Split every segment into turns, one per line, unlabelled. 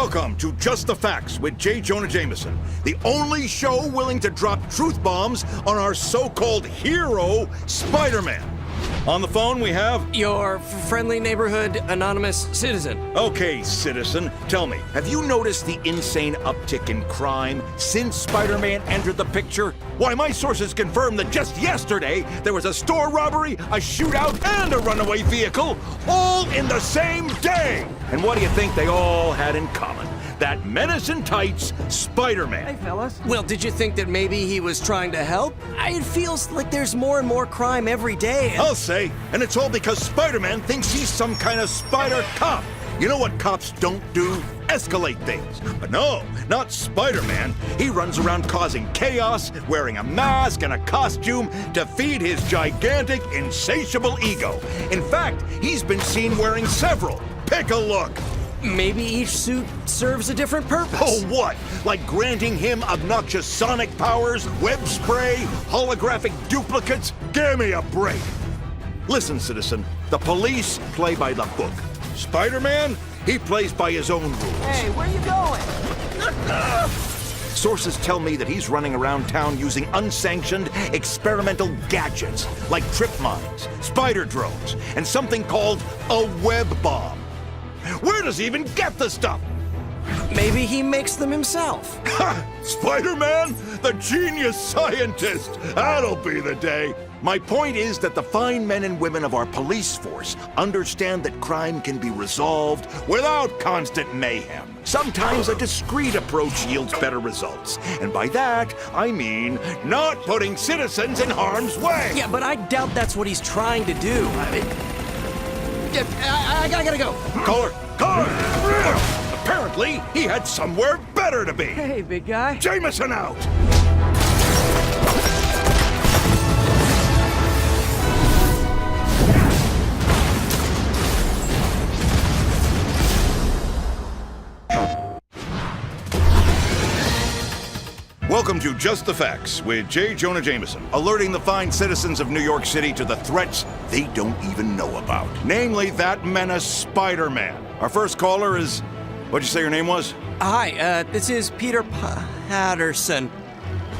Welcome to Just the Facts with J. Jonah Jameson, the only show willing to drop truth bombs on our so-called hero, Spider-Man. On the phone, we have...
Your friendly neighborhood anonymous citizen.
Okay, citizen, tell me, have you noticed the insane uptick in crime since Spider-Man entered the picture? Why, my sources confirm that just yesterday, there was a store robbery, a shootout, and a runaway vehicle, all in the same day! And what do you think they all had in common? That menace in tights, Spider-Man.
Hey, fellas. Well, did you think that maybe he was trying to help? It feels like there's more and more crime every day.
I'll say, and it's all because Spider-Man thinks he's some kind of spider cop. You know what cops don't do? Escalate things. But no, not Spider-Man. He runs around causing chaos, wearing a mask and a costume to feed his gigantic, insatiable ego. In fact, he's been seen wearing several. Pick a look.
Maybe each suit serves a different purpose.
Oh, what? Like granting him obnoxious sonic powers, web spray, holographic duplicates? Give me a break. Listen, citizen, the police play by the book. Spider-Man, he plays by his own rules.
Hey, where you going?
Sources tell me that he's running around town using unsanctioned experimental gadgets like trip mines, spider drones, and something called a web bomb. Where does he even get the stuff?
Maybe he makes them himself.
Ha! Spider-Man? The genius scientist! That'll be the day. My point is that the fine men and women of our police force understand that crime can be resolved without constant mayhem. Sometimes a discreet approach yields better results. And by that, I mean not putting citizens in harm's way.
Yeah, but I doubt that's what he's trying to do. I gotta go.
Call her! Apparently, he had somewhere better to be.
Hey, big guy.
Jameson out! Welcome to Just the Facts with J. Jonah Jameson, alerting the fine citizens of New York City to the threats they don't even know about. Namely, that menace, Spider-Man. Our first caller is... What'd you say your name was?
Hi, this is Peter Patterson.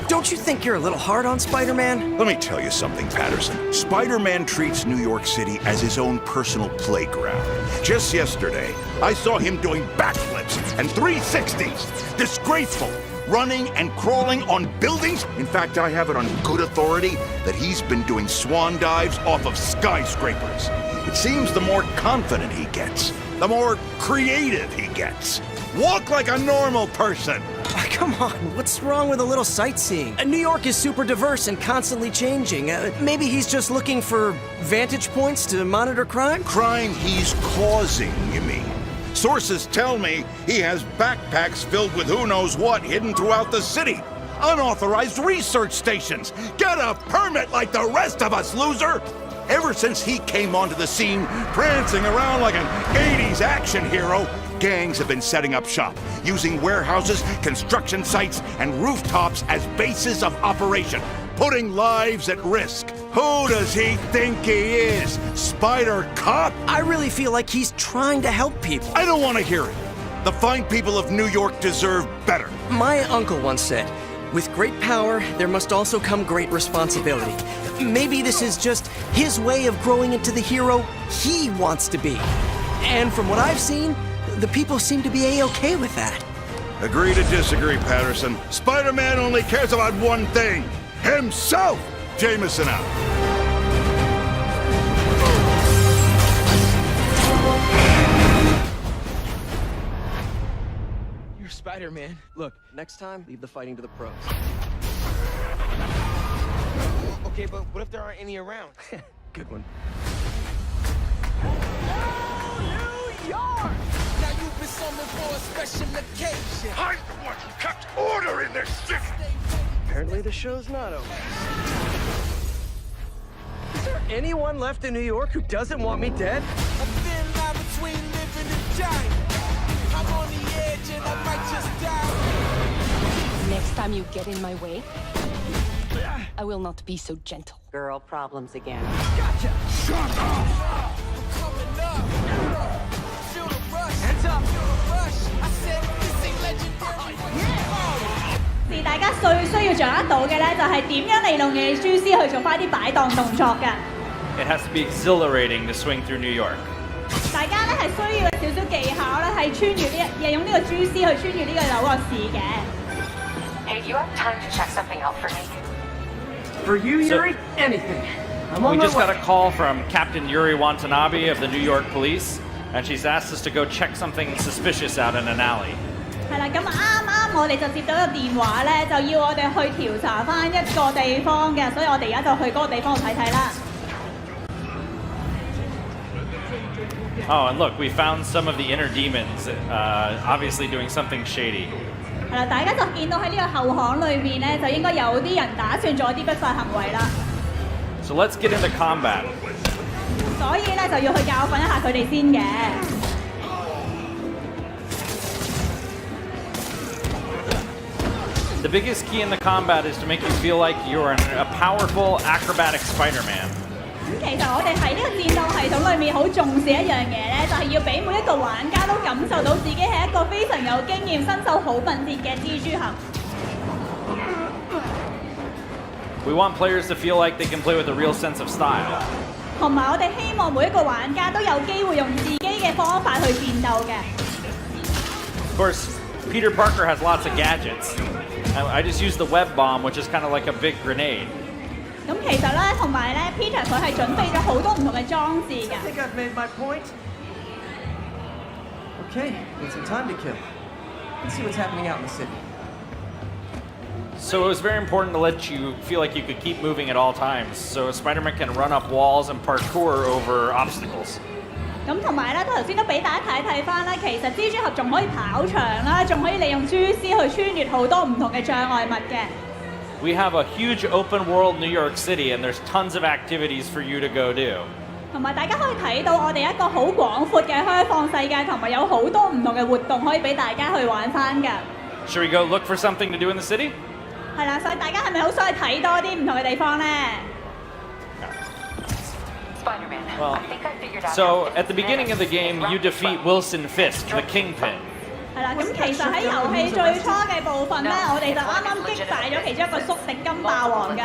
Don't you think you're a little hard on Spider-Man?
Let me tell you something, Patterson. Spider-Man treats New York City as his own personal playground. Just yesterday, I saw him doing backflips and 360s. Disgraceful. Running and crawling on buildings. In fact, I have it on good authority that he's been doing swan dives off of skyscrapers. It seems the more confident he gets, the more creative he gets. Walk like a normal person.
Come on, what's wrong with a little sightseeing? New York is super diverse and constantly changing. Maybe he's just looking for vantage points to monitor crime?
Crime he's causing, you mean? Sources tell me he has backpacks filled with who knows what hidden throughout the city. Unauthorized research stations. Get a permit like the rest of us, loser! Ever since he came onto the scene, prancing around like an 80s action hero, gangs have been setting up shop, using warehouses, construction sites, and rooftops as bases of operation, putting lives at risk. Who does he think he is? Spider Cop?
I really feel like he's trying to help people.
I don't want to hear it. The fine people of New York deserve better.
My uncle once said, with great power, there must also come great responsibility. Maybe this is just his way of growing into the hero he wants to be. And from what I've seen, the people seem to be A-okay with that.
Agree to disagree, Patterson. Spider-Man only cares about one thing. Himself! Jameson out.
You're Spider-Man.
Look, next time, leave the fighting to the pros.
Okay, but what if there aren't any around?
Good one.
New York! Now you've been summoned for a special occasion.
I want kept order in this city.
Apparently the show's not over. Is there anyone left in New York who doesn't want me dead?
A thin line between living and dying. I'm on the edge and I might just die.
Next time you get in my way, I will not be so gentle.
Girl problems again.
Gotcha! Shut up! I'm coming up! Feel the rush!
是大家最需要掌握到嘅咧，就係點樣利用你嘅蛛絲去做翻啲擺檔動作嘅。
It has to be exhilarating to swing through New York.
大家咧係需要少少技巧咧，係穿越利用呢個蛛絲去穿越呢個紐約市嘅。
Hey, do you have time to check something out for me?
For you, Yuri, anything. I'm on
We
my
just got
way.
a call from Captain Yuri Watanabe of the New York Police, and she's asked us to go check something suspicious out in an alley.
係啦，咁啱我哋就接到個電話咧，就要我哋去調查翻一個地方嘅，所以我哋而家就去嗰個地方度睇睇啦。
Oh, and look, we found some of the inner demons, obviously doing something shady.
係啦，大家就見到喺呢個後巷裏面咧，就應該有啲人打算做一啲不法行為啦。
So let's get into combat.
所以咧就要去教訓一下佢哋先嘅。
The biggest key in the combat is to make you feel like you're a powerful, acrobatic Spider-Man.
咁其實我哋喺呢個戰鬥系統裏面好重視一樣嘢咧，就係要俾每一個玩家都感受到自己係一個非常有經驗、身手好敏捷嘅蜘蛛俠。
We want players to feel like they can play with a real sense of style.
同埋我哋希望每一個玩家都有機會用自己嘅方法去戰鬥嘅。
Of course, Peter Parker has lots of gadgets. I just used the web bomb, which is kind of like a big grenade.
咁其實咧，同埋咧 ，Peter 佢係準備咗好多唔同嘅裝置㗎。
I think I've made my point. Okay, need some time to kill. Let's see what's happening out in the city.
So it was very important to let you feel like you could keep moving at all times, so Spider-Man can run up walls and parkour over obstacles.
咁同埋咧，頭先都俾大家睇翻啦，其實蜘蛛俠仲可以跑牆啦，仲可以利用蛛絲去穿越好多唔同嘅障礙物嘅。
We have a huge open world New York City, and there's tons of activities for you to go do.
同埋大家可以睇到我哋一個好廣闊嘅開放世界，同埋有好多唔同嘅活動可以俾大家去玩翻㗎。
Should we go look for something to do in the city?
係啦，所以大家係咪好想去睇多啲唔同嘅地方咧？
Spider-Man,
Well,
I think I figured out.
So at the beginning of the game, you defeat Wilson Fisk, the Kingpin.
係啦，咁其實喺遊戲最初嘅部分咧，我哋就啱啱擊敗咗其中一個宿敵金霸王㗎。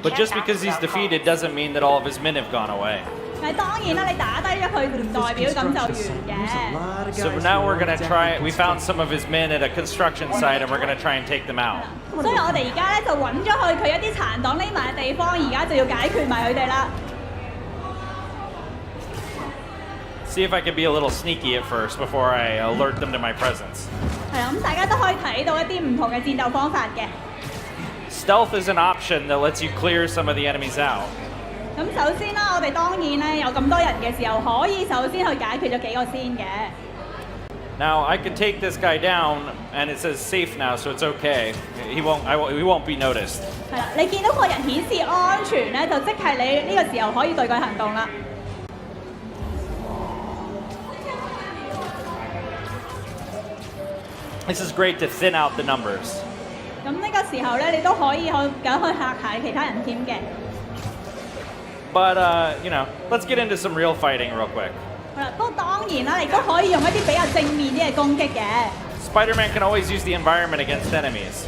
But just because he's defeated doesn't mean that all of his men have gone away.
但係當然啦，你打低咗佢唔代表咁就完嘅。
So now we're gonna try. We found some of his men at a construction site, and we're gonna try and take them out.
所以我哋而家咧就揾咗去佢一啲殘黨匿埋嘅地方，而家就要解決埋佢哋啦。
See if I can be a little sneaky at first before I alert them to my presence.
係啦，咁大家都可以睇到一啲唔同嘅戰鬥方法嘅。
Stealth is an option that lets you clear some of the enemies out.
咁首先啦，我哋當然咧有咁多人嘅時候，可以首先去解決咗幾個先嘅。
Now I could take this guy down, and it says safe now, so it's okay. He won't be noticed.
係啦，你見到個人顯示安全咧，就即係你呢個時候可以對佢行動啦。
This is great to thin out the numbers.
咁呢個時候咧，你都可以去嚇下其他人添嘅。
But let's get into some real fighting real quick.
好啦，不過當然啦，你都可以用一啲比較正面啲嘅攻擊嘅。
Spider-Man can always use the environment against enemies.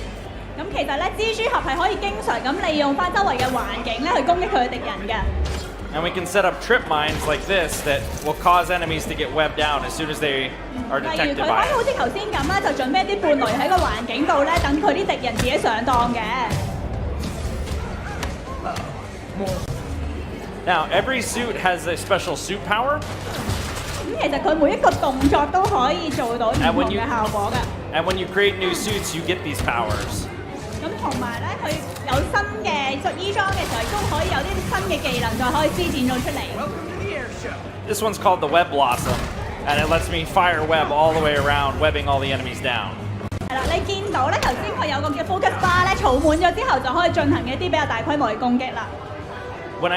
咁其實咧，蜘蛛俠係可以經常咁利用翻周圍嘅環境咧去攻擊佢嘅敵人嘅。
And we can set up trip mines like this that will cause enemies to get webbed down as soon as they are
例如
detected
佢
by
可以好
it.
似頭先咁啦，就準備一啲伴侶喺個環境度咧，等佢啲敵人自己上當嘅。
Now, every suit has a special suit power.
咁其實佢每一個動作都可以做到唔同嘅效果㗎。
And when you create new suits, you get these powers.
咁同埋咧，佢有新嘅衣裝嘅時候，亦都可以有啲新嘅技能，就可以施展咗出嚟。
This one's called the Web Blossom, and it lets me fire web all the way around, webbing all the enemies down.
係啦，你見到咧頭先佢有個叫 Focus Bar 咧，儲滿咗之後就可以進行一啲比較大規模嘅攻擊啦。
When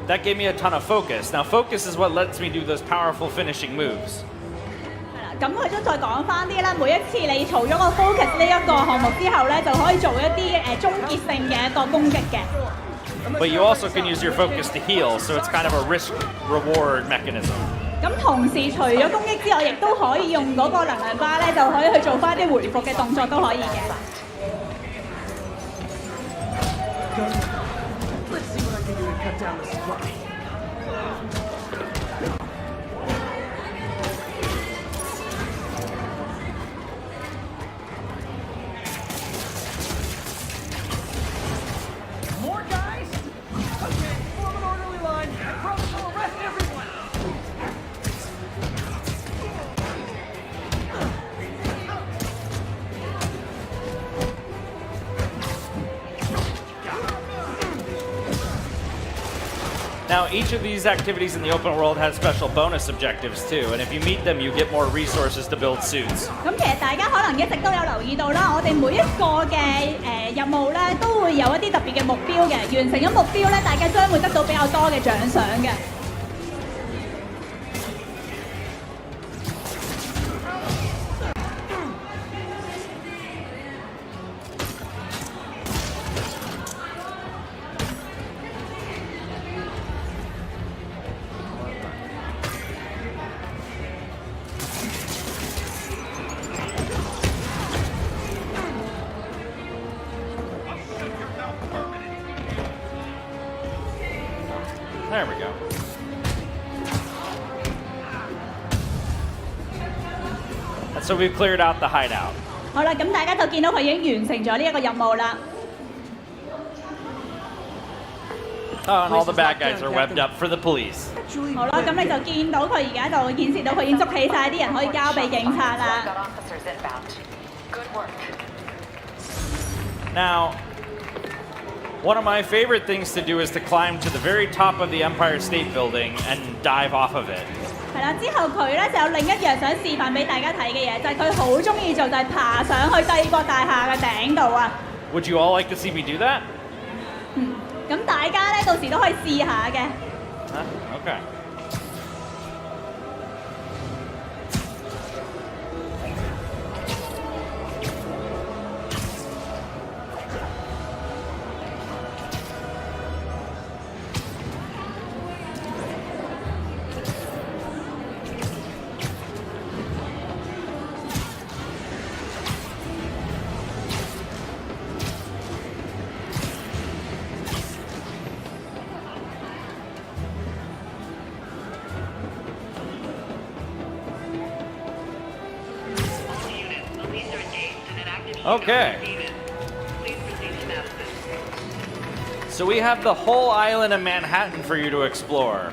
that gave me a ton of focus. Now, focus is what lets me do those powerful finishing moves.
係啦，咁佢都再講翻啲啦。每一次你儲咗個 Focus 呢一個項目之後咧，就可以做一啲終結性嘅一個攻擊嘅。
But you also can use your focus to heal, so it's kind of a risk-reward mechanism.
咁同時除咗攻擊之外，亦都可以用嗰個能量巴咧，就可以去做翻啲回復嘅動作都可以嘅。
Now, each of these activities in the open world has special bonus objectives too, and if you meet them, you get more resources to build suits.
咁其實大家可能一直都有留意到啦，我哋每一個嘅任務咧，都會有一啲特別嘅目標嘅，完成咗目標咧，大家將會得到比較多嘅獎賞嘅。
There we go. And so we've cleared out the hideout.
好啦，咁大家就見到佢已經完成咗呢一個任務啦。
Oh, and all the bad guys are webbed up for the police.
好啦，咁你就見到佢而家就顯示到佢已經捉起晒啲人，可以交俾警察啦。
Now, one of my favorite things to do is to climb to the very top of the Empire State Building and dive off of it.
係啦，之後佢咧就有另一樣想示範俾大家睇嘅嘢，就係佢好中意做就係爬上去帝國大廈嘅頂度啊！
Would you all like to see me do that?
咁大家咧到時都可以試下嘅。
Okay. Okay. So we have the whole island of Manhattan for you to explore.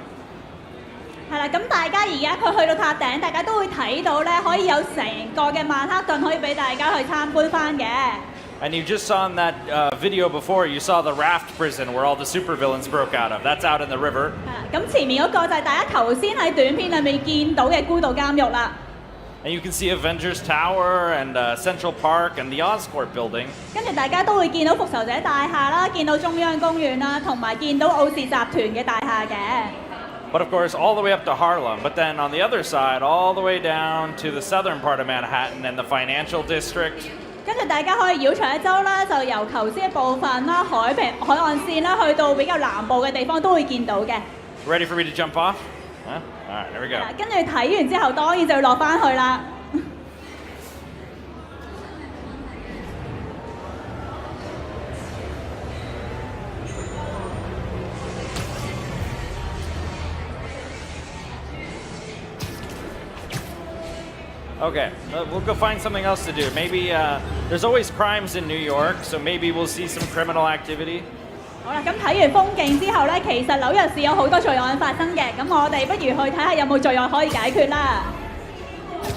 係啦，咁大家而家佢去到塔頂，大家都會睇到咧，可以有成個嘅曼克頓可以俾大家去參觀翻嘅。
And you just saw in that video before, you saw the raft prison where all the supervillains broke out of. That's out in the river.
咁前面嗰個就係大家頭先喺短片裏面見到嘅孤島監獄啦。
And you can see Avengers Tower and Central Park and the Oscorp building.
跟住大家都會見到復仇者大廈啦，見到中央公園啦，同埋見到奧氏集團嘅大廈嘅。
But of course, all the way up to Harlem. But then on the other side, all the way down to the southern part of Manhattan and the financial district.
跟住大家可以繞長一周啦，就由頭先嘅部分啦、海岸線啦，去到比較南部嘅地方都會見到嘅。
Ready for me to jump off? Huh? All right, there we go.
跟住睇完之後，當然就要落翻去啦。
Okay, we'll go find something else to do. Maybe there's always crimes in New York, so maybe we'll see some criminal activity.
好啦，咁睇完風景之後咧，其實紐約市有好多罪案發生嘅，咁我哋不如去睇下有冇罪案可以解決啦。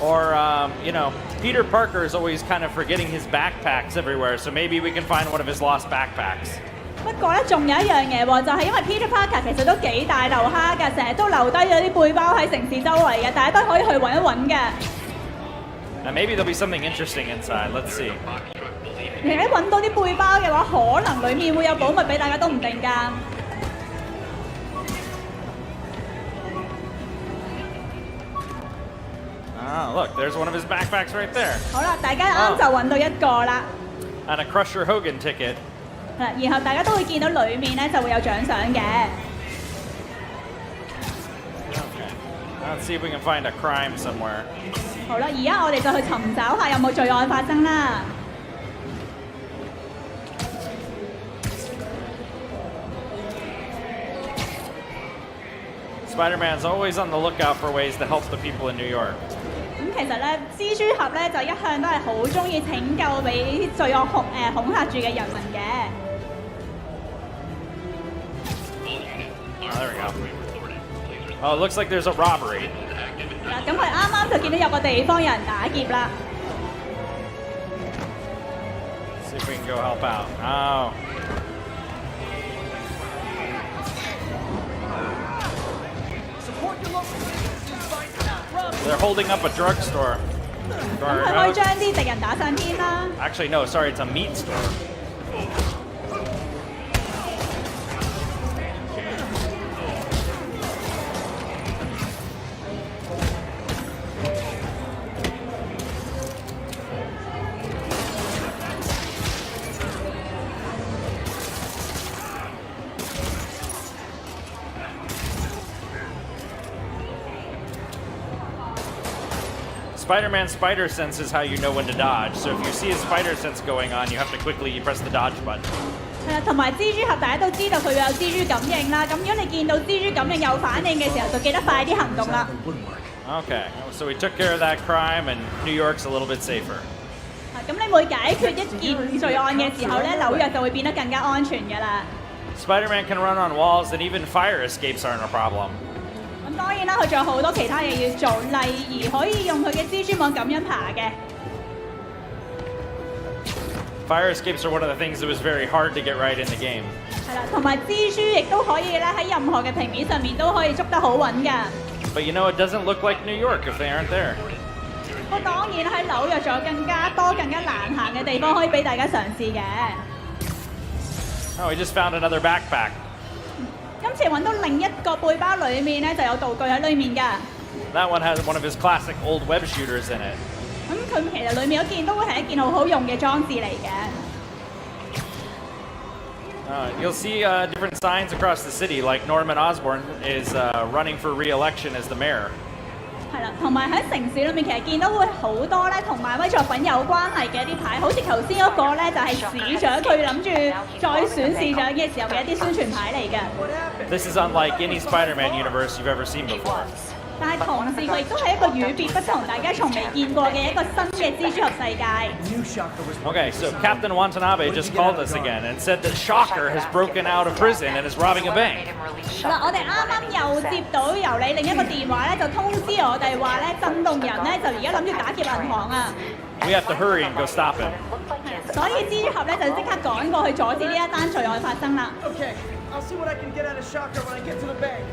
Or, you know, Peter Parker is always kind of forgetting his backpacks everywhere, so maybe we can find one of his lost backpacks.
不過咧，仲有一樣嘢喎，就係因為 Peter Parker 其實都幾大留蝦㗎，成日都留低咗啲背包喺城市周圍嘅，大家都可以去揾一揾嘅。
Now maybe there'll be something interesting inside. Let's see.
你喺揾到啲背包嘅話，可能裡面會有寶物俾大家都唔定㗎。
Ah, look, there's one of his backpacks right there.
好啦，大家啱就揾到一個啦。
And a Crusher Hogan ticket.
然後大家都會見到裡面咧就會有獎賞嘅。
Okay. Let's see if we can find a crime somewhere.
好啦，而家我哋就去尋找下有冇罪案發生啦。
Spider-Man's always on the lookout for ways to help the people in New York.
咁其實咧，蜘蛛俠咧就一向都係好中意拯救俾罪惡恐嚇住嘅人民嘅。
Oh, there we go. Oh, it looks like there's a robbery.
嗱，咁佢啱啱就見到有個地方有人打劫啦。
See if we can go help out. Oh. They're holding up a drugstore.
咁佢可以將啲敵人打上天啦。
Actually, no, sorry, it's a meat store. Spider-Man's spider sense is how you know when to dodge. So if you see a spider sense going on, you have to quickly press the dodge button.
係啦，同埋蜘蛛俠大家都知道佢有蜘蛛感應啦。咁如果你見到蜘蛛感應有反應嘅時候，就記得快啲行動啦。
Okay, so we took care of that crime, and New York's a little bit safer.
咁你每解決一件罪案嘅時候咧，紐約就會變得更加安全㗎啦。
Spider-Man can run on walls, and even fire escapes aren't a problem.
咁當然啦，佢仲有好多其他嘢要做，例如可以用佢嘅蜘蛛網咁樣爬嘅。
Fire escapes are one of the things that was very hard to get right in the game.
係啦，同埋蜘蛛亦都可以咧喺任何嘅平面上面都可以捉得好穩㗎。
But you know, it doesn't look like New York if they aren't there.
不過當然喺紐約仲有更加多、更加難行嘅地方可以俾大家嘗試嘅。
Oh, we just found another backpack.
今次揾到另一個背包裡面咧就有道具喺裡面㗎。
That one has one of his classic old web shooters in it.
咁佢其實裡面嗰件都會係一件好好用嘅裝置嚟嘅。
You'll see different signs across the city, like Norman Osborn is running for re-election as the mayor.
係啦，同埋喺城市裏面其實見到會好多咧同漫威作品有關係嘅一啲牌，好似頭先嗰個咧就係市長佢諗住再選市長嘅時候嘅一啲宣傳牌嚟嘅。
This is unlike any Spider-Man universe you've ever seen before.
但係同時佢亦都係一個與別不同、大家從未見過嘅一個新嘅蜘蛛俠世界。
Okay, so Captain Watanabe just called us again and said that Shocker has broken out of prison and is robbing a bank.
嗱，我哋啱啱又接到由你另一個電話咧，就通知我哋話咧，震動人咧就而家諗住打劫銀行啊！
We have to hurry and go stop him.
所以蜘蛛俠咧就即刻趕過去阻止呢一單罪案發生啦。
Okay, I'll see what I can get out of Shocker when I get to the bank.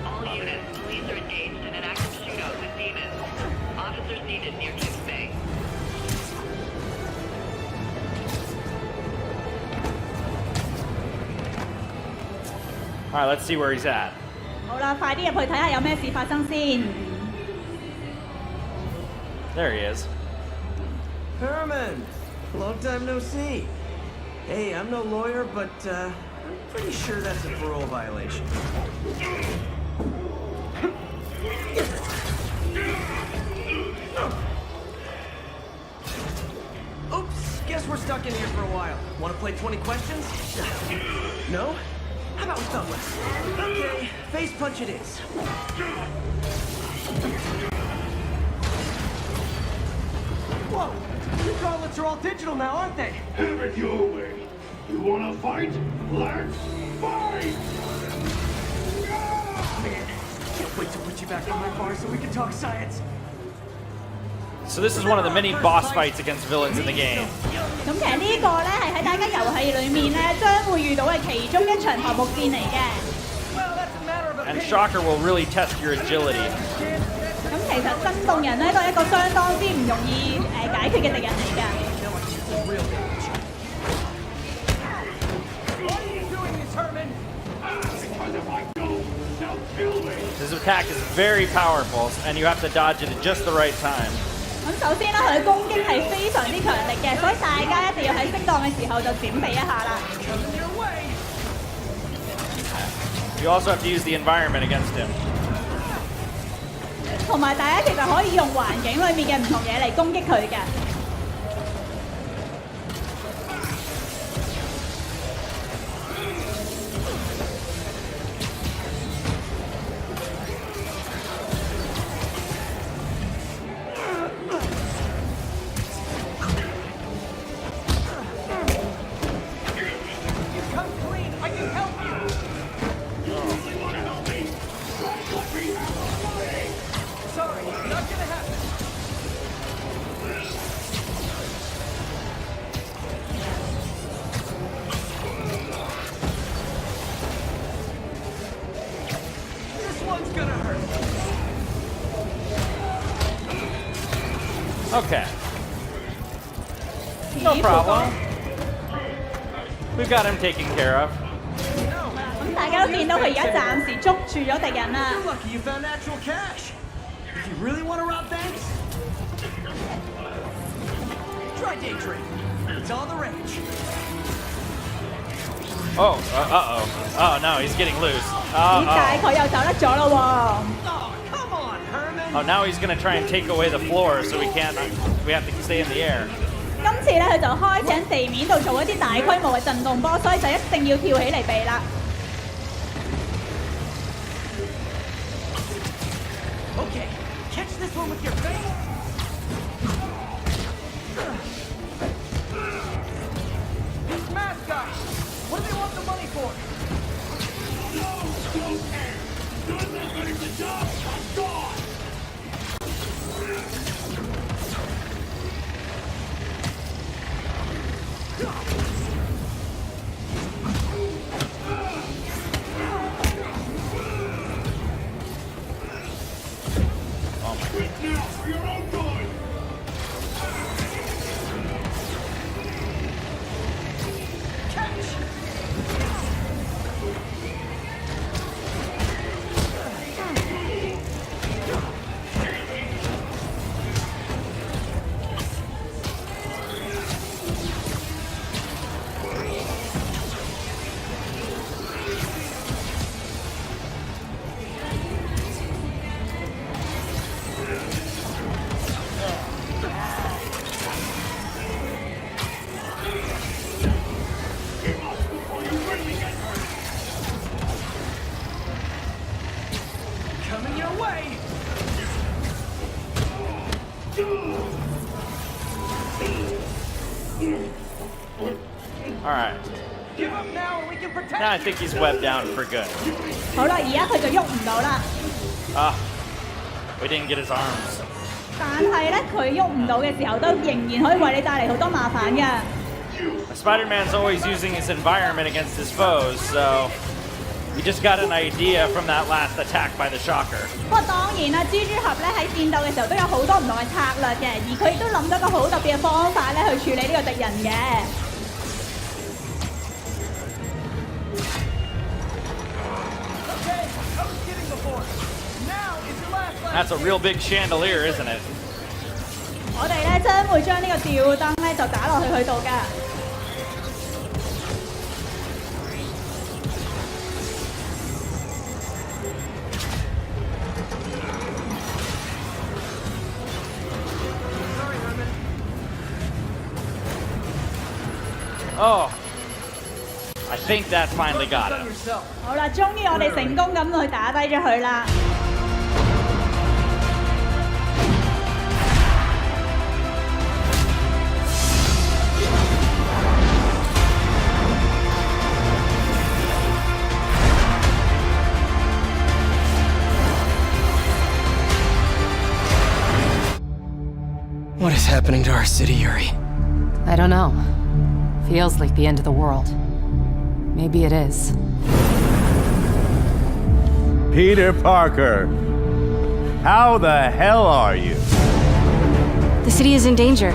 All units, police are engaged in an active shootout with demons. Officers needed near Kiss Bay.
All right, let's see where he's at.
好啦，快啲入去睇下有咩事發生先。
There he is.
Herman, long time no see. Hey, I'm no lawyer, but I'm pretty sure that's a parole violation. Oops, guess we're stuck in here for a while. Want to play 20 questions? No? How about we thumbless? Okay, face punch it is.
Whoa! You gauntlets are all digital now, aren't they?
Have it your way. You wanna fight? Let's fight!
Can't wait to put you back on my bar so we can talk science.
So this is one of the many boss fights against villains in the game.
咁其實呢個咧係喺大家遊戲裏面咧將會遇到嘅其中一場頭目戰嚟嘅。
And Shocker will really test your agility.
咁其實震動人咧都係一個相當之唔容易解決嘅敵人嚟㗎。
His attack is very powerful, and you have to dodge it at just the right time.
咁首先咧，佢攻擊係非常之強力嘅，所以大家一定要喺適當嘅時候就閃避一下啦。
You also have to use the environment against him.
同埋大家其實可以用環境裏面嘅唔同嘢嚟攻擊佢嘅。
Okay. No problem. We've got him taken care of.
咁大家都見到佢而家暫時捉住咗敵人啦。
You're lucky you found actual cash. If you really want to rob banks, try day trading. It's all the rage.
Oh, uh-oh. Oh, no, he's getting loose.
點解佢又走甩咗咯
Oh, come on, Herman.
Oh, now he's gonna try and take away the floor, so we have to stay in the air.
喎？今次咧佢就開始喺地面度做一啲大規模嘅震動波，所以就一定要跳起嚟避啦。
Okay, catch this one with your face. These mask guys, what do they want the money for? Coming your way.
All right.
Give up now and we can protect
Now I think he's webbed down for good.
好啦，而家佢就喐唔到啦。
We didn't get his arms.
但係咧，佢喐唔到嘅時候，都仍然可以為你帶嚟好多麻煩嘅。
Spider-Man's always using his environment against his foes, so we just got an idea from that last attack by the Shocker.
不過當然啦，蜘蛛俠咧喺戰鬥嘅時候都有好多唔同嘅策略嘅，而佢亦都諗到一個好特別嘅方法咧去處理呢個敵人嘅。
Okay, I was kidding before. Now is your last
That's a real big chandelier, isn't it?
我哋咧將會將呢個吊燈咧就打落去佢度㗎。
Sorry, Herman.
Oh. I think that finally got
Focus on
him.
yourself.
好啦，終於我哋成功咁去打低咗佢啦。
What is happening to our city, Yuri?
I don't know. Feels like the end of the world. Maybe it is.
Peter Parker, how the hell are you?
The city is in danger.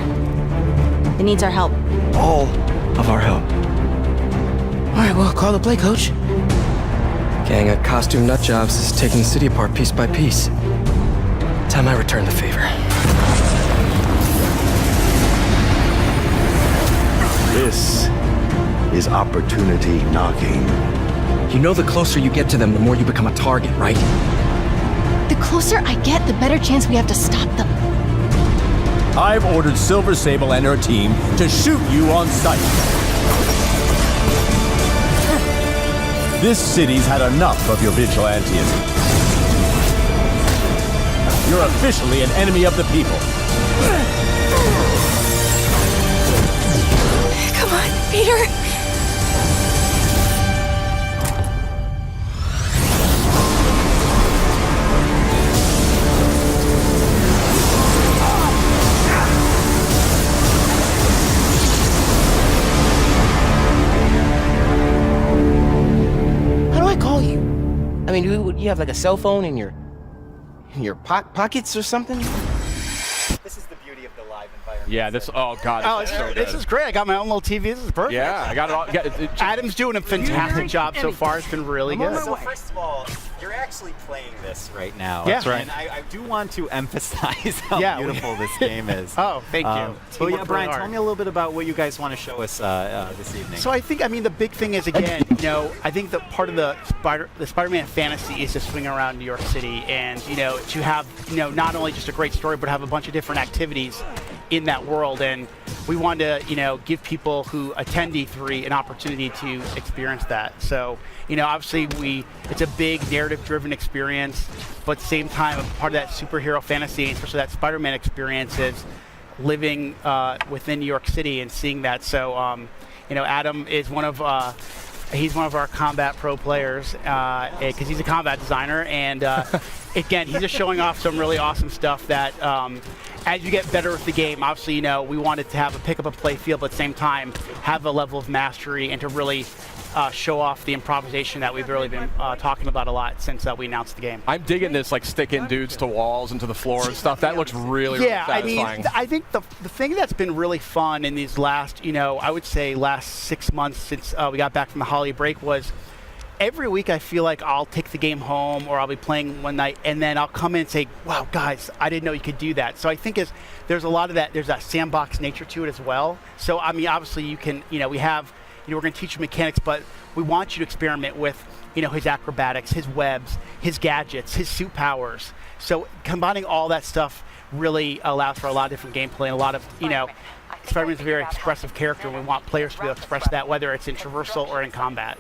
It needs our help.
All of our help. Alright, well, call the play, coach. Gang of costume nutjobs is taking the city apart piece by piece. Time I return the favor.
This is opportunity knocking.
You know the closer you get to them, the more you become a target, right?
The closer I get, the better chance we have to stop them.
I've ordered Silver Sable and her team to shoot you on sight. This city's had enough of your vigilantism. You're officially an enemy of the people.
Come on, Peter.
I mean, you have like a cell phone in your pockets or something?
This is the beauty of the live environment.
Yeah, this. Oh God, this is so good.
This is great. I got my own little TV. This is perfect.
Yeah, I got it all.
Adam's doing a fantastic job so far. It's been really good.
So first of all, you're actually playing this right now.
Yeah. That's right.
And I do want to emphasize how beautiful this game is.
Oh, thank you.
But yeah, Brian, tell me a little bit about what you guys want to show us this evening.
So I think, the big thing is, again, I think that part of the Spider-Man fantasy is to swing around New York City and, to have, not only just a great story, but have a bunch of different activities in that world. And we wanted to, give people who attend E3 an opportunity to experience that. So, obviously it's a big narrative-driven experience, but at the same time, part of that superhero fantasy, especially that Spider-Man experience, is living within New York City and seeing that. So, Adam is he's one of our combat pro players because he's a combat designer, and again, he's just showing off some really awesome stuff that as you get better with the game, obviously, we wanted to have a pick up and play feel, but at the same time, have a level of mastery and to really show off the improvisation that we've really been talking about a lot since we announced the game.
I'm digging this, like sticking dudes to walls and to the floor and stuff. That looks really satisfying.
I think the thing that's been really fun in these last, I would say last 6 months since we got back from the holiday break was every week I feel like I'll take the game home or I'll be playing one night and then I'll come in and say, wow, guys, I didn't know you could do that. So I think there's a lot of that, there's that sandbox nature to it as well. So, obviously you can, we have, we're going to teach you mechanics, but we want you to experiment with, his acrobatics, his webs, his gadgets, his suit powers. So combining all that stuff really allows for a lot of different gameplay and a lot of, Spider-Man's a very expressive character, and we want players to be able to express that, whether it's in traversal or in combat.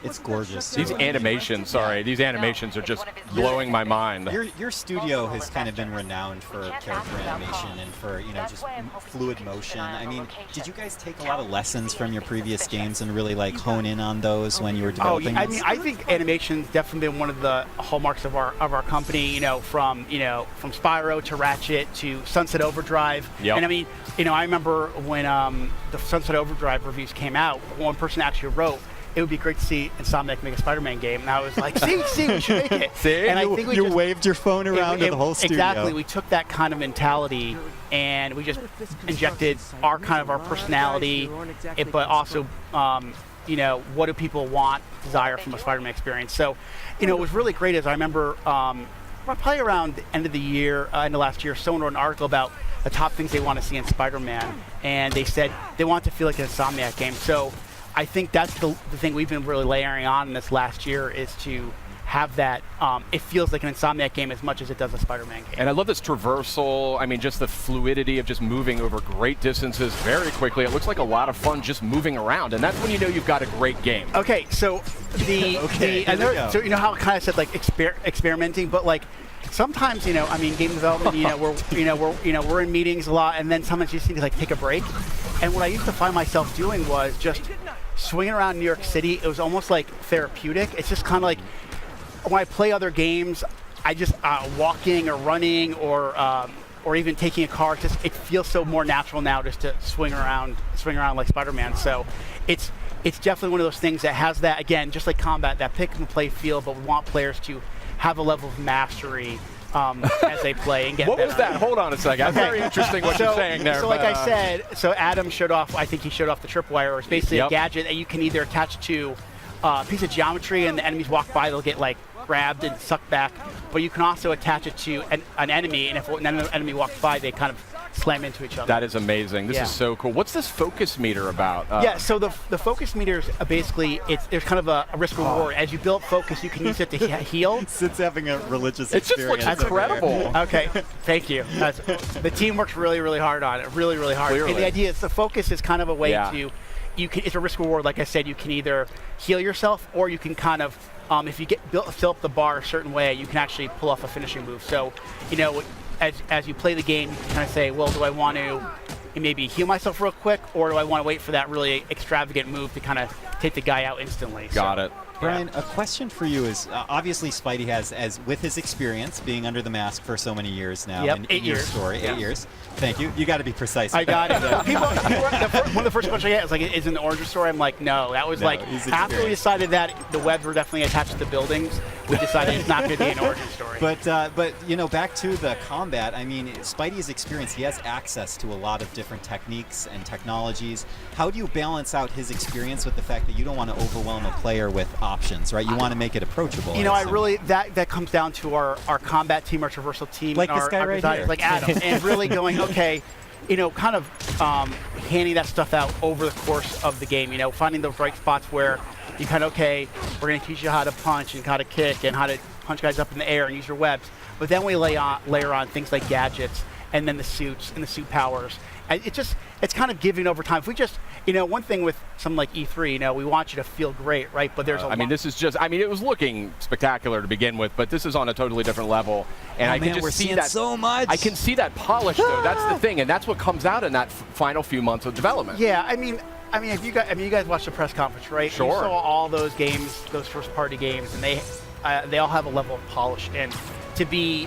It's gorgeous.
These animations, these animations are just blowing my mind.
Your studio has kind of been renowned for character animation and for, just fluid motion. I mean, did you guys take a lot of lessons from your previous games and really like hone in on those when you were developing this?
I think animation's definitely been one of the hallmarks of our company, from Spyro to Ratchet to Sunset Overdrive.
Yep.
And I remember when the Sunset Overdrive reviews came out, one person actually wrote, it would be great to see Insomniac make a Spider-Man game. And I was like, see, we should make it.
See, and I think you waved your phone around to the whole studio.
Exactly. We took that kind of mentality and we just injected our personality, but also, what do people want, desire from a Spider-Man experience. So, it was really great as I remember probably around the end of the year, end of last year, someone wrote an article about the top things they want to see in Spider-Man. And they said they want to feel like an Insomniac game. So I think that's the thing we've been really layering on in this last year is to have that, it feels like an Insomniac game as much as it does a Spider-Man game.
And I love this traversal, just the fluidity of just moving over great distances very quickly. It looks like a lot of fun just moving around, and that's when you know you've got a great game.
Okay, so so how I kind of said like experimenting, but like sometimes, game development, we're in meetings a lot, and then sometimes you just need to like take a break. And what I used to find myself doing was just swinging around New York City. It was almost like therapeutic. It's just kind of like when I play other games, I just walking or running or even taking a car. It feels so more natural now just to swing around like Spider-Man. So it's definitely one of those things that has that, again, just like combat, that pick and play feel, but we want players to have a level of mastery as they play and get
What
better.
was that? Hold on a second. That's very interesting what you're saying there.
So like I said, Adam showed off, I think he showed off the tripwire, or it's basically a gadget that you can either attach to piece of geometry, and the enemies walk by, they'll get like grabbed and sucked back. But you can also attach it to an enemy, and if an enemy walks by, they kind of slam into each other.
That is amazing. This is so cool. What's this focus meter about?
Yeah, so the focus meter is basically, there's kind of a risk reward. As you build focus, you can use it to heal.
Sid's having a religious
experience. It just looks incredible.
Okay, thank you. The team works really, really hard on it. Really, really hard.
Clearly.
And the idea is the focus is kind of a way to, it's a risk reward. Like I said, you can either heal yourself, or you can kind of, if you fill up the bar a certain way, you can actually pull off a finishing move. So, you know, as you play the game, you can kind of say, well, do I want to maybe heal myself real quick, or do I want to wait for that really extravagant move to kind of take the guy out instantly?
Got it.
Brian, a question for you is, obviously Spidey has, with his experience being under the mask for so many years now, in
8 years.
Story, 8 years. Thank you. You got to be precise.
I got it. One of the first questions I get is like, is it an origin story? I'm like, no. That was like, after we decided that the webs were definitely attached to the buildings, we decided it's not going to be an origin story.
But you know, back to the combat, I mean, Spidey's experience, he has access to a lot of different techniques and technologies. How do you balance out his experience with the fact that you don't want to overwhelm a player with options, right? You want to make it approachable.
You know, that comes down to our combat team, our traversal team,
like
and
this guy
our
right
designers,
here.
like Adam, and really going, okay, you know, kind of handing that stuff out over the course of the game. You know, finding those right spots where you kind of, okay, we're going to teach you how to punch and how to kick and how to punch guys up in the air and use your webs. But then we layer on things like gadgets and then the suits and the suit powers. And it's kind of giving over time. If we just, you know, one thing with something like E3, you know, we want you to feel great, right? But there's
I mean, this is just, I mean, it was looking spectacular to begin with, but this is on a totally different level. And I can just see that
so much.
I can see that polish, though. That's the thing, and that's what comes out in that final few months of development.
Yeah, I mean, if you guys watched the press conference, right?
Sure.
You saw all those games, those first-party games, and they all have a level of polish. And to be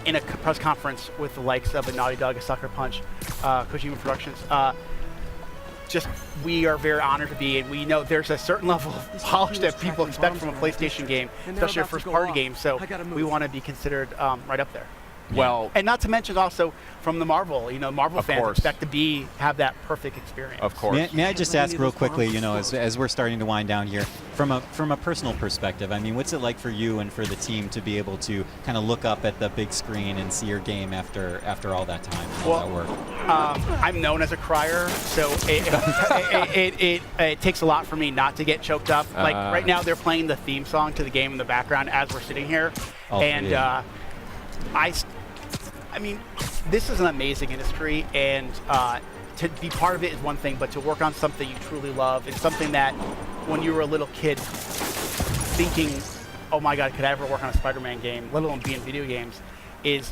in a press conference with the likes of a Naughty Dog, a Sucker Punch, Kojima Productions, we are very honored to be, and we know there's a certain level of polish that people expect from a PlayStation game, especially a first-party game. So we want to be considered right up there.
Well,
and not to mention also from the Marvel, you know, Marvel fans
course.
expect to have that perfect experience.
Of course.
May I just ask real quickly, you know, as we're starting to wind down here, from a personal perspective, I mean, what's it like for you and for the team to be able to kind of look up at the big screen and see your game after all that time, all that work?
I'm known as a crier, so it takes a lot for me not to get choked up. Like right now, they're playing the theme song to the game in the background as we're sitting here, I mean, this is an amazing industry, and to be part of it is one thing, but to work on something you truly love, it's something that when you were a little kid thinking, oh my God, could I ever work on a Spider-Man game, let alone be in video games, is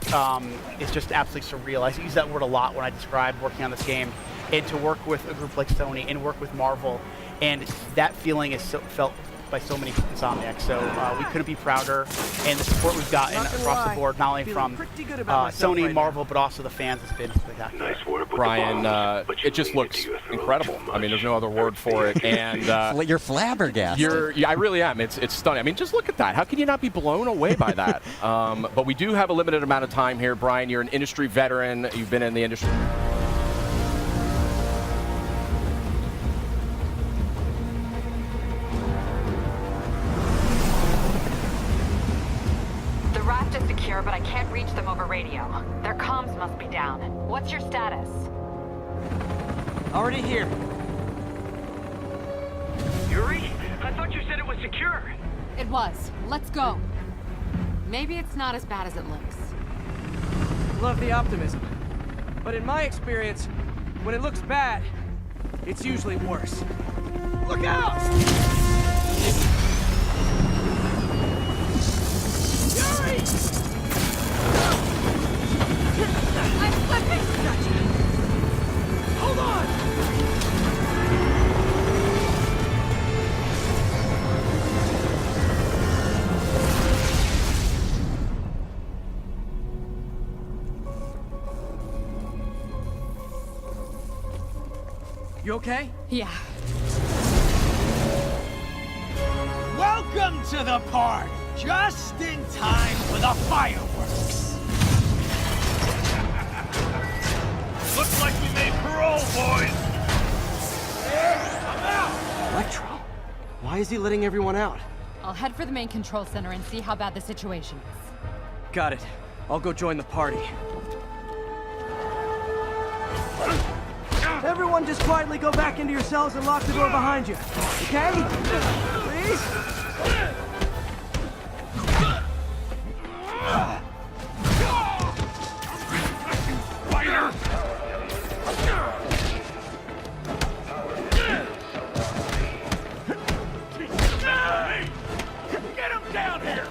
just absolutely surreal. I use that word a lot when I describe working on this game, and to work with a group like Sony and work with Marvel, and that feeling is felt by so many Insomniac. So we couldn't be prouder, and the support we've gotten across the board, not only from Sony, Marvel, but also the fans, has been spectacular.
Brian, it just looks incredible. I mean, there's no other word for it. And
you're flabbergasted.
I really am. It's stunning. I mean, just look at that. How can you not be blown away by that? But we do have a limited amount of time here. Brian, you're an industry veteran. You've been in the industry.
But I can't reach them over radio. Their comms must be down. What's your status?
Already here.
Yuri? I thought you said it was secure.
It was. Let's go. Maybe it's not as bad as it looks.
Love the optimism. But in my experience, when it looks bad, it's usually worse. Look out! Yuri!
I'm slipping!
Gotcha. Hold on! You okay?
Yeah.
Welcome to the party! Just in time for the fireworks!
Looks like we made parole, boys!
I'm out! Electro? Why is
busy letting everyone out.
I'll head for the main control center and see how bad the situation is.
Got it. I'll go join the party. Everyone just quietly go back into your cells and lock the door behind you. Okay? Please?
Spider!
Get him down here!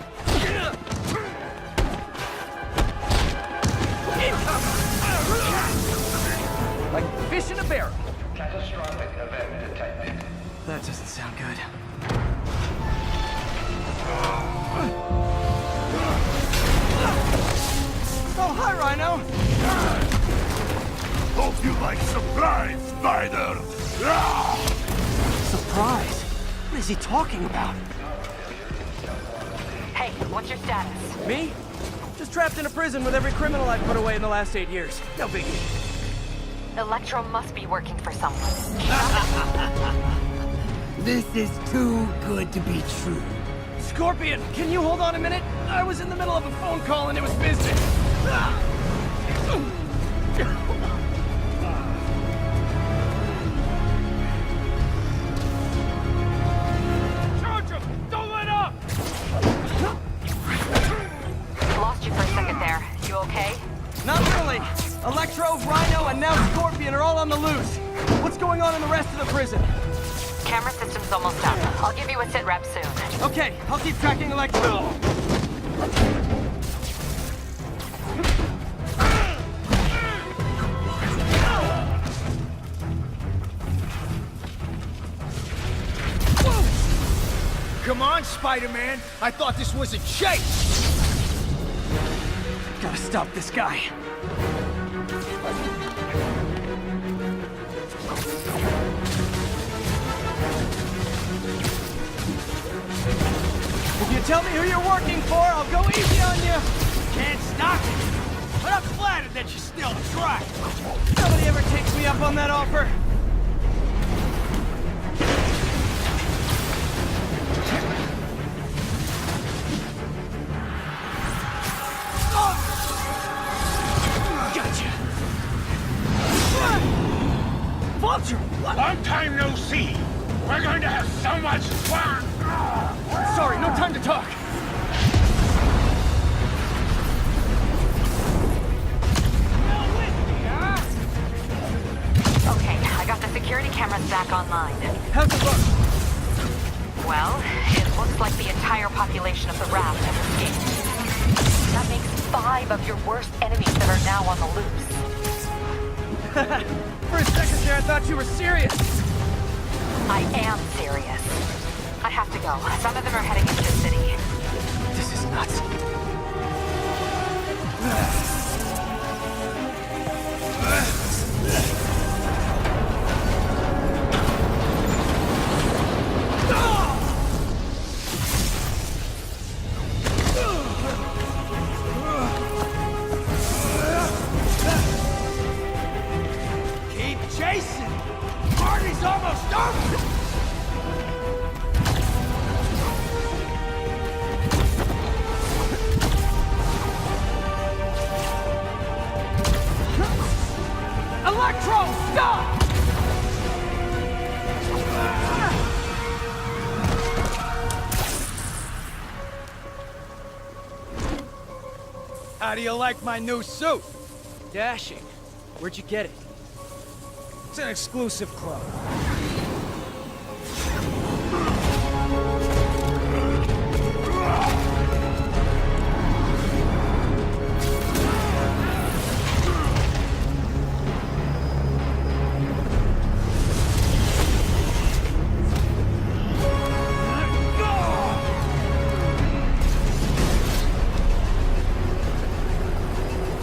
Like fish in a barrel.
Catastrophic event detected.
That doesn't sound good. Oh, hi, Rhino.
Hope you like surprise, Spider!
Surprise? What is he talking about?
Hey, what's your status?
Me? Just trapped in a prison with every criminal I've put away in the last 8 years. No biggie.
Electro must be working for someone.
This is too good to be true.
Scorpion, can you hold on a minute? I was in the middle of a phone call and it was business.
Charge him! Don't let up!
Lost you for a second there. You okay?
Not really. Electro, Rhino, and now Scorpion are all on the loose. What's going on in the rest of the prison?
Camera system's almost up. I'll give you a sit rep soon.
Okay, I'll keep tracking Electro.
Come on, Spider-Man. I thought this was a chase.
Gotta stop this guy. If you tell me who you're working for, I'll go easy on you.
Can't stop it. But I'm flattered that you still try.
Nobody ever takes me up on that offer.
Gotcha. Vulture!
Long time no see! We're going to have so much fun!
Sorry, no time to talk.
Okay, I got the security cameras back online.
How's it look?
Well, it looks like the entire population of the raft has escaped. That makes 5 of your worst enemies that are now on the loose.
For a second there, I thought you were serious.
I am serious. I have to go. Some of them are heading into the city.
This is nuts.
Keep chasing. Party's almost over.
Electro, stop!
How do you like my new suit?
Dashing. Where'd you get it?
It's an exclusive club.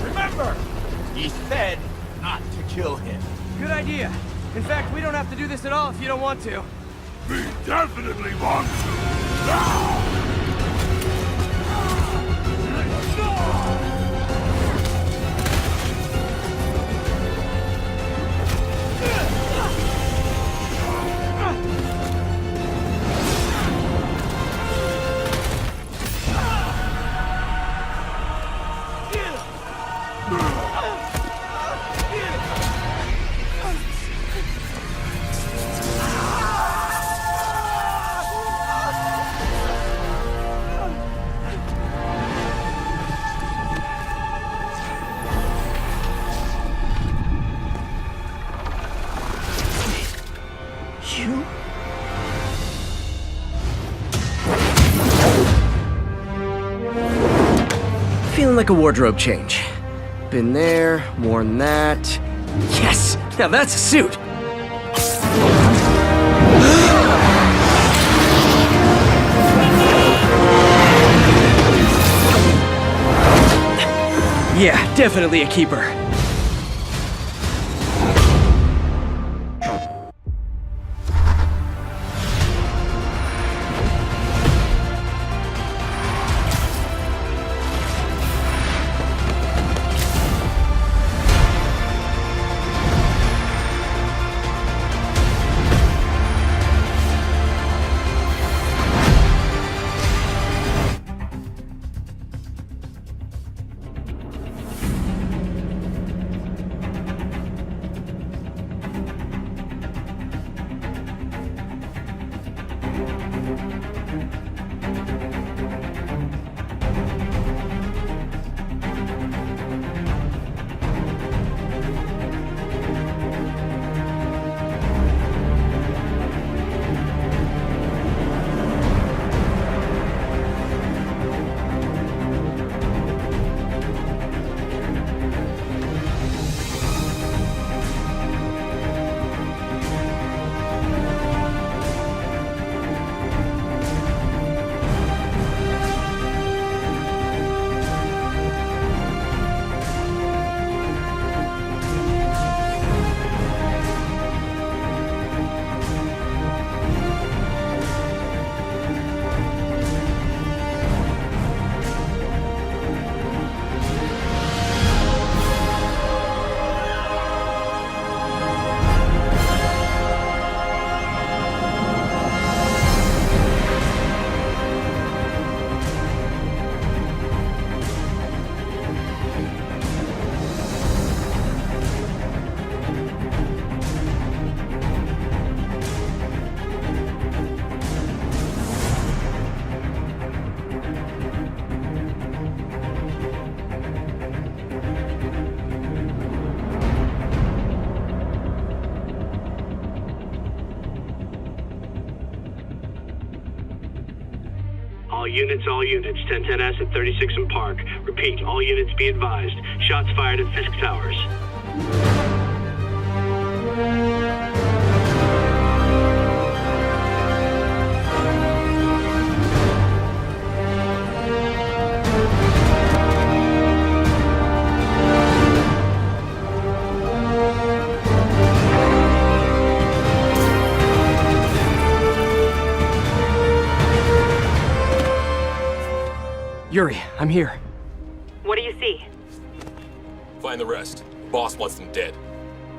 Remember, he said not to kill him.
Good idea. In fact, we don't have to do this at all if you don't want to.
We definitely want to!
You? Feeling like a wardrobe change. Been there, worn that. Yes! Now that's a suit! Yeah, definitely a keeper.
All units, 1010S at 36 and Park. Repeat, all units be advised. Shots fired at Fisk Towers.
Yuri, I'm here.
What do you see?
Find the rest. Boss wants them dead.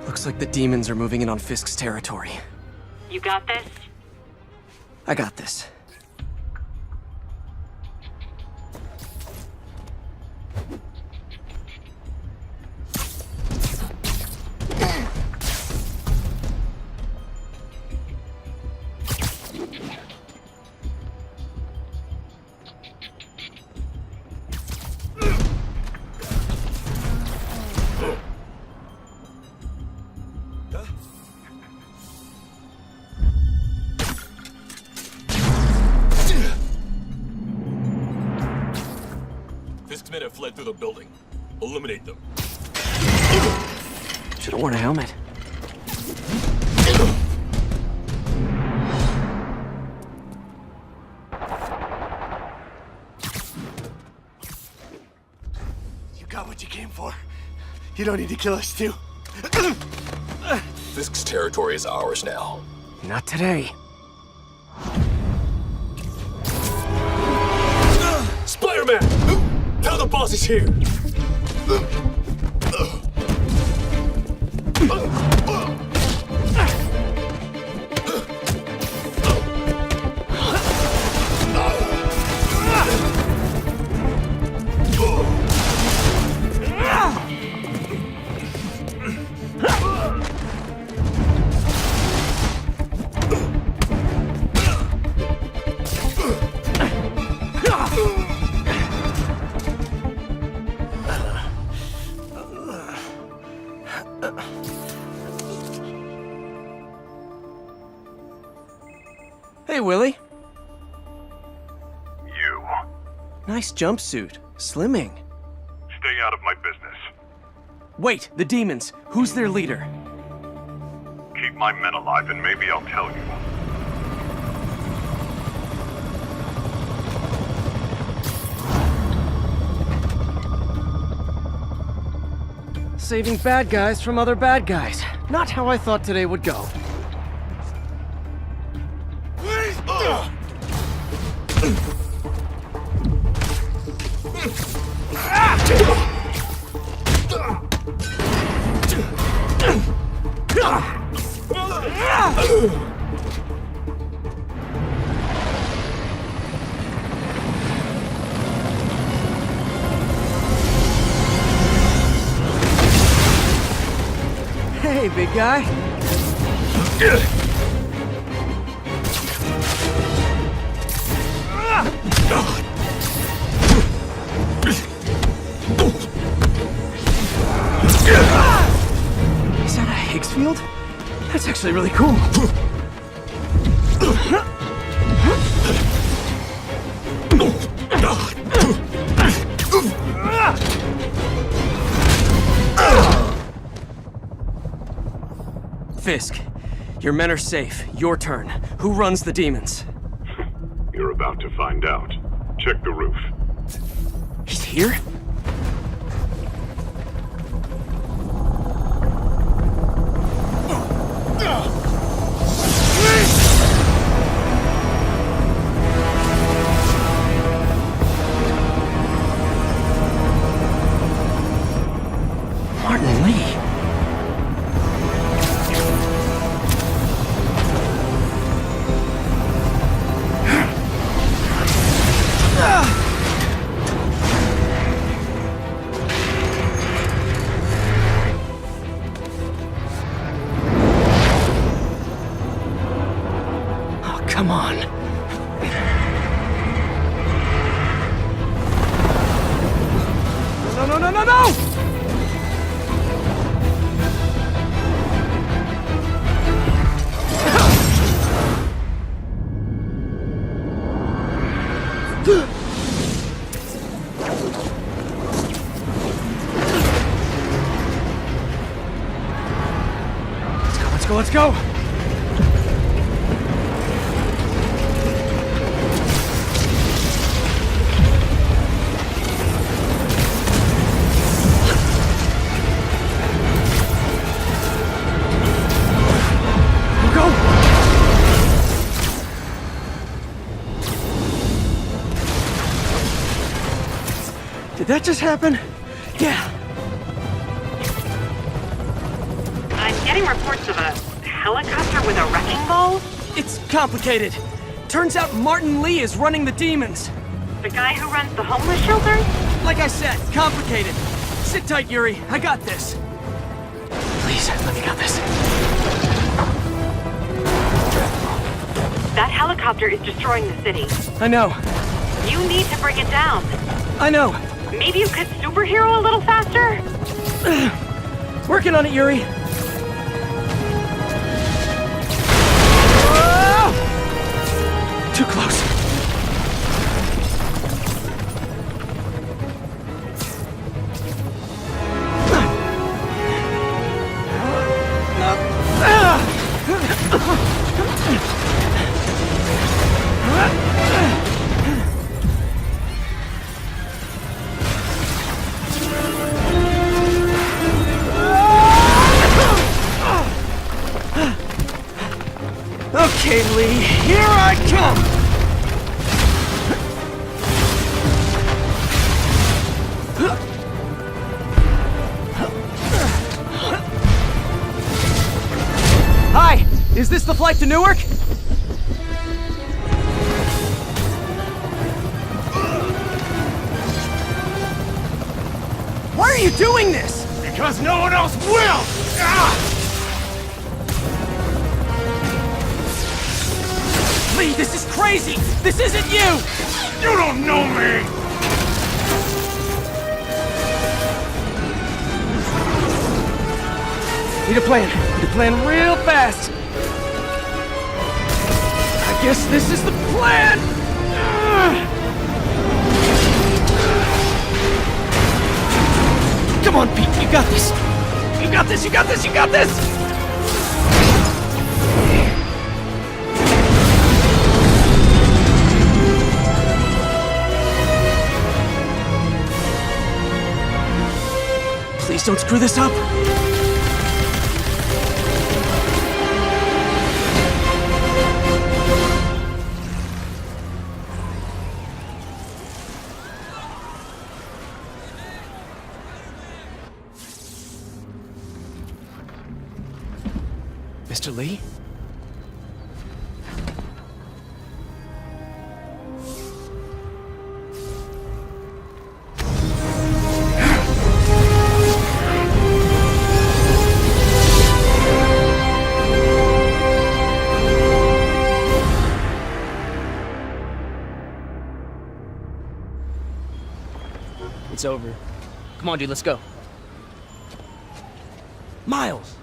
Looks like the demons are moving in on Fisk's territory.
You got this?
I got this.
Fisk's men have fled through the building. Eliminate them.
Should've worn a helmet.
You got what you came for. You don't need to kill us too.
Fisk's territory is ours now.
Not today.
Spider-Man! Tell the boss is here!
Hey, Willie.
You.
Nice jumpsuit. Slimming.
Stay out of my business.
Wait, the demons. Who's their leader?
Keep my men alive and maybe I'll tell you.
Saving bad guys from other bad guys. Not how I thought today would go. Hey, big guy. Is that a Higgs field? That's actually really cool. Fisk, your men are safe. Your turn. Who runs the demons?
You're about to find out. Check the roof.
He's here? Martin Lee. Come on. No, no, no, no, no! Let's go, let's go! Did that just happen? Yeah.
I'm getting reports of a helicopter with a wrecking ball.
It's complicated. Turns out Martin Lee is running the demons.
The guy who runs the homeless shelter?
Like I said, complicated. Sit tight, Yuri. I got this. Please, let me got this.
That helicopter is destroying the city.
I know.
You need to bring it down.
I know.
Maybe you could superhero a little faster?
Working on it, Yuri. Too close. Okay, Lee, here I come! Hi, is this the flight to Newark? Why are you doing this?
Because no one else will! Ah!
Lee, this is crazy! This isn't you!
You don't know me!
Need a plan real fast. I guess this is the plan. Come on, Pete, you got this. You got this, you got this, you got this. Please don't screw this up. Mr. Lee? It's over. Come on, dude, let's go. Miles!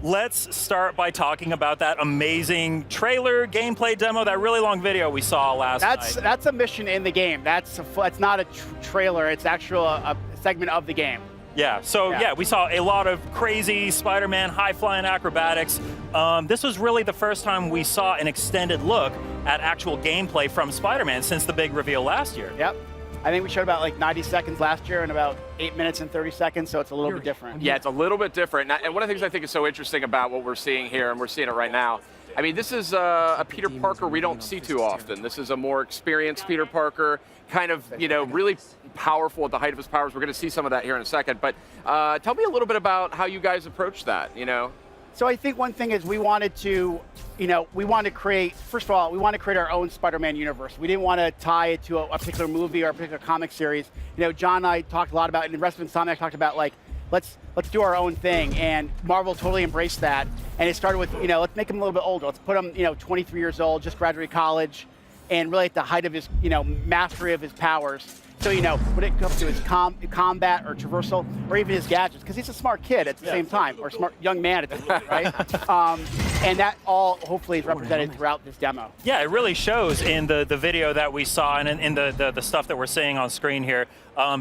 Let's start by talking about that amazing trailer gameplay demo, that really long video we saw last night.
That's a mission in the game. That's not a trailer. It's actual a segment of the game.
Yeah, so yeah, we saw a lot of crazy Spider-Man high-flying acrobatics. This was really the first time we saw an extended look at actual gameplay from Spider-Man since the big reveal last year.
Yep. I think we showed about like 90 seconds last year and about 8 minutes and 30 seconds, so it's a little bit different.
Yeah, it's a little bit different. And one of the things I think is so interesting about what we're seeing here, and we're seeing it right now, I mean, this is a Peter Parker we don't see too often. This is a more experienced Peter Parker, kind of, you know, really powerful at the height of his powers. We're going to see some of that here in a second. But tell me a little bit about how you guys approach that, you know?
So I think one thing is we wanted to, create, first of all, we want to create our own Spider-Man universe. We didn't want to tie it to a particular movie or a particular comic series. You know, John and I talked a lot about, and the rest of Insomniac talked about, like, let's do our own thing. And Marvel totally embraced that. And it started with, let's make him a little bit older. Let's put him, 23 years old, just graduated college, and really at the height of his, mastery of his powers. So, when it comes to his combat or traversal, or even his gadgets, because he's a smart kid at the same time, or smart young man at the time, right? And that all hopefully is represented throughout this demo.
Yeah, it really shows in the video that we saw and in the stuff that we're seeing on screen here.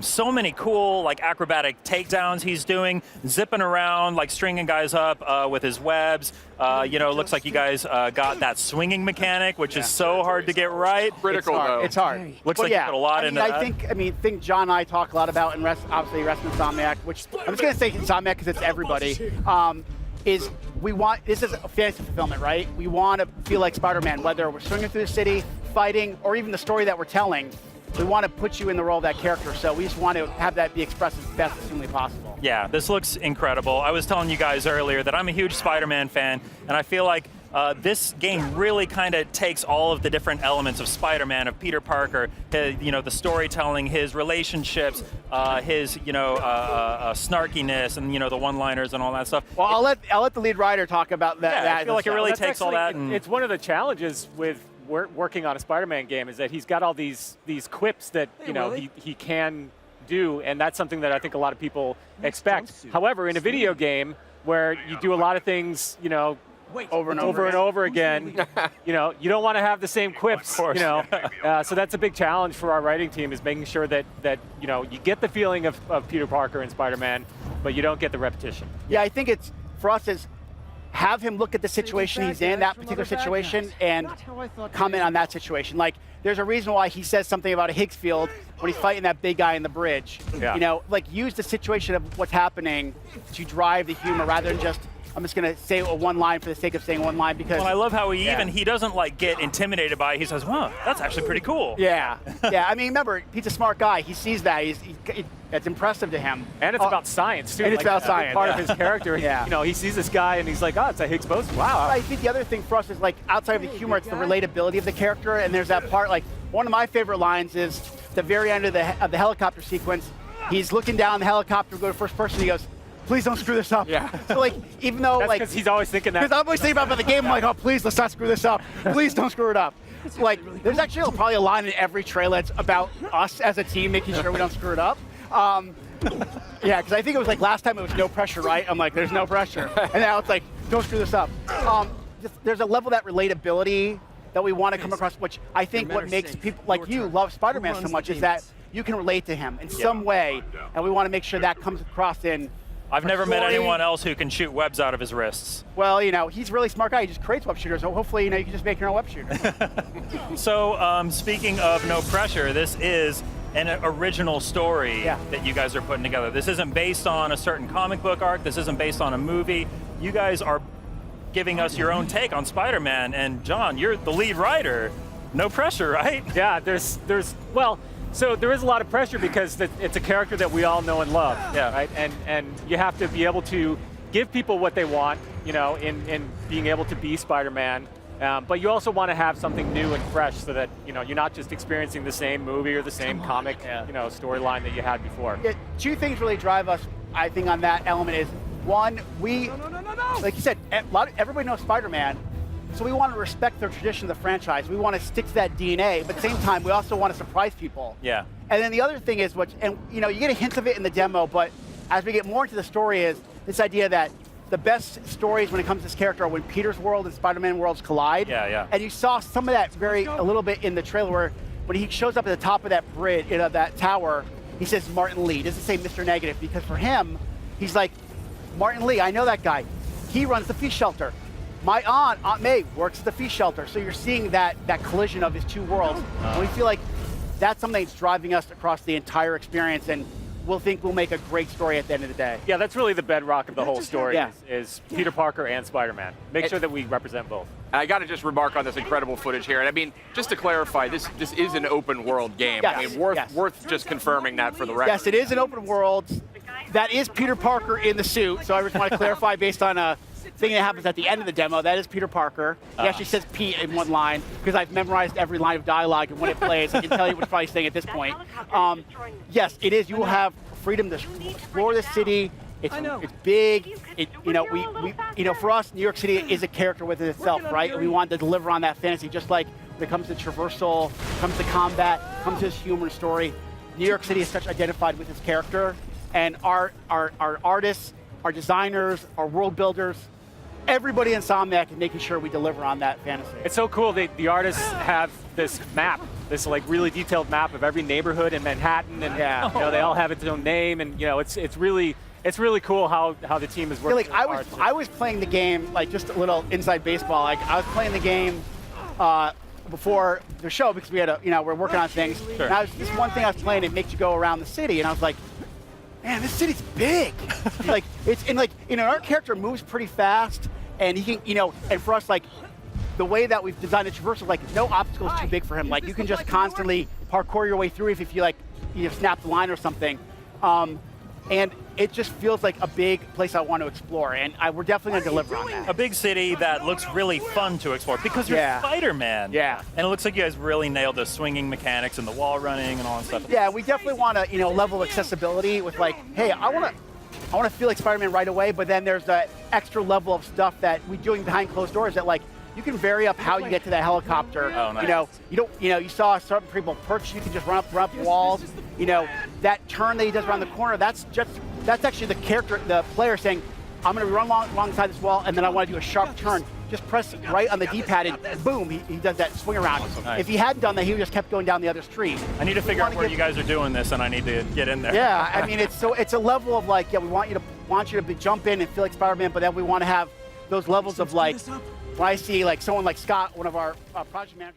So many cool, like, acrobatic takedowns he's doing, zipping around, like stringing guys up with his webs. Looks like you guys got that swinging mechanic, which is so hard to get right.
Critical, though.
It's hard.
Looks like you put a lot into that.
I think John and I talk a lot about, and obviously rest of Insomniac, which I'm just going to say Insomniac because it's everybody, this is a fantasy fulfillment, right? We want to feel like Spider-Man, whether we're swinging through the city, fighting, or even the story that we're telling. We want to put you in the role of that character, so we just want to have that be expressed as best as humanly possible.
Yeah, this looks incredible. I was telling you guys earlier that I'm a huge Spider-Man fan, and I feel like this game really kind of takes all of the different elements of Spider-Man, of Peter Parker, the storytelling, his relationships, his snarkiness, and the one-liners and all that stuff.
Well, I'll let the lead writer talk about that.
Yeah, I feel like it really takes all that.
It's one of the challenges with working on a Spider-Man game is that he's got all these quips that he can do, and that's something that I think a lot of people expect. However, in a video game where you do a lot of things,
over and
over again. You know, you don't want to have the same quips.
Of course.
You know, so that's a big challenge for our writing team, is making sure that you know, you get the feeling of Peter Parker and Spider-Man, but you don't get the repetition.
Yeah, I think it's for us is have him look at the situation he's in, that particular situation, and comment on that situation. Like, there's a reason why he says something about a Higgs field when he's fighting that big guy in the bridge.
Yeah.
You know, like, use the situation of what's happening to drive the humor rather than just, I'm just going to say one line for the sake of saying one line because...
Well, I love how he doesn't like get intimidated by it. He says, wow, that's actually pretty cool.
Yeah, yeah. I mean, remember, he's a smart guy. He sees that. It's impressive to him.
And it's about science, too.
And it's about science.
Part of his character.
Yeah.
You know, he sees this guy and he's like, oh, it's a Higgs boson. Wow.
I think the other thing for us is, like, outside of the humor, it's the relatability of the character. And there's that part, like, one of my favorite lines is the very end of the helicopter sequence. He's looking down the helicopter, go to first person, he goes, please don't screw this up.
Yeah.
So, like, even though,
That's because he's always thinking that.
Because I'm always thinking about the game, I'm like, oh, please, let's not screw this up. Please don't screw it up. Like, there's actually probably a line in every trailer that's about us as a team making sure we don't screw it up. Yeah, because I think it was like last time it was no pressure, right? I'm like, there's no pressure. And now it's like, don't screw this up. There's a level of that relatability that we want to come across, which I think what makes people like you love Spider-Man so much is that you can relate to him in some way, and we want to make sure that comes across in
I've never met anyone else who can shoot webs out of his wrists.
Well, you know, he's a really smart guy. He just creates web shooters. So hopefully, you know, you can just make your own web shooter.
So, speaking of no pressure, this is an original story that you guys are putting together. This isn't based on a certain comic book arc. This isn't based on a movie. You guys are giving us your own take on Spider-Man. And John, you're the lead writer. No pressure, right?
Yeah, well, so there is a lot of pressure because it's a character that we all know and love, right? And you have to be able to give people what they want, you know, in being able to be Spider-Man. But you also want to have something new and fresh so that, you know, you're not just experiencing the same movie or the same comic, you know, storyline that you had before.
Yeah, two things really drive us, I think, on that element is, one, like you said, everybody knows Spider-Man. So we want to respect the tradition of the franchise. We want to stick to that DNA, but at the same time, we also want to surprise people.
Yeah.
And then the other thing is, and you know, you get a hint of it in the demo, but as we get more into the story is this idea that the best stories when it comes to this character are when Peter's world and Spider-Man worlds collide.
Yeah.
And you saw some of that a little bit in the trailer where when he shows up at the top of that bridge, you know, that tower, he says Martin Lee. He doesn't say Mr. Negative, because for him, he's like, Martin Lee, I know that guy. He runs the feast shelter. My Aunt May, works at the feast shelter. So you're seeing that collision of his two worlds. And we feel like that's something that's driving us across the entire experience, and we'll make a great story at the end of the day.
Yeah, that's really the bedrock of the whole story is Peter Parker and Spider-Man. Make sure that we represent both.
I got to just remark on this incredible footage here. And I mean, just to clarify, this is an open world game.
Yes.
I mean, worth just confirming that for the record.
Yes, it is an open world. That is Peter Parker in the suit. So I just want to clarify based on a thing that happens at the end of the demo. That is Peter Parker. He actually says Pete in one line because I've memorized every line of dialogue, and when it plays, I can tell you what it's probably saying at this point. Yes, it is. You will have freedom to explore the city. It's big. For us, New York City is a character within itself, right? And we want to deliver on that fantasy, just like when it comes to traversal, comes to combat, comes to this human story. New York City is such identified with its character, and our artists, our designers, our world builders, everybody in Insomniac is making sure we deliver on that fantasy.
It's so cool. The artists have this map, this like really detailed map of every neighborhood in Manhattan, and you know, they all have its own name, and you know, it's really cool how the team is working.
Yeah, like I was playing the game, like just a little inside baseball. Like I was playing the game before the show because we had we're working on things.
Sure.
And this one thing I was playing, it makes you go around the city, and I was like, man, this city's big. Like our character moves pretty fast, and he can, and for us, like the way that we've designed the traversal, like no obstacle is too big for him. Like you can just constantly parkour your way through if you like, snap the line or something. And it just feels like a big place I want to explore, and we're definitely going to deliver on that.
A big city that looks really fun to explore because you're Spider-Man.
Yeah.
And it looks like you guys really nailed the swinging mechanics and the wall running and all that stuff.
Yeah, we definitely want a level of accessibility with like, hey, I want to feel like Spider-Man right away, but then there's that extra level of stuff that we're doing behind closed doors that like you can vary up how you get to that helicopter.
Oh, nice.
You saw certain people perch, you can just run up walls. That turn that he does around the corner, that's actually the character, the player saying, I'm going to run alongside this wall, and then I want to do a sharp turn. Just press right on the D-pad, and boom, he does that swing around.
Nice.
If he hadn't done that, he would just kept going down the other street.
I need to figure out where you guys are doing this, and I need to get in there.
Yeah, I mean, it's a level of like, yeah, we want you to jump in and feel like Spider-Man, but then we want to have those levels of like, when I see like someone like Scott, one of our project managers.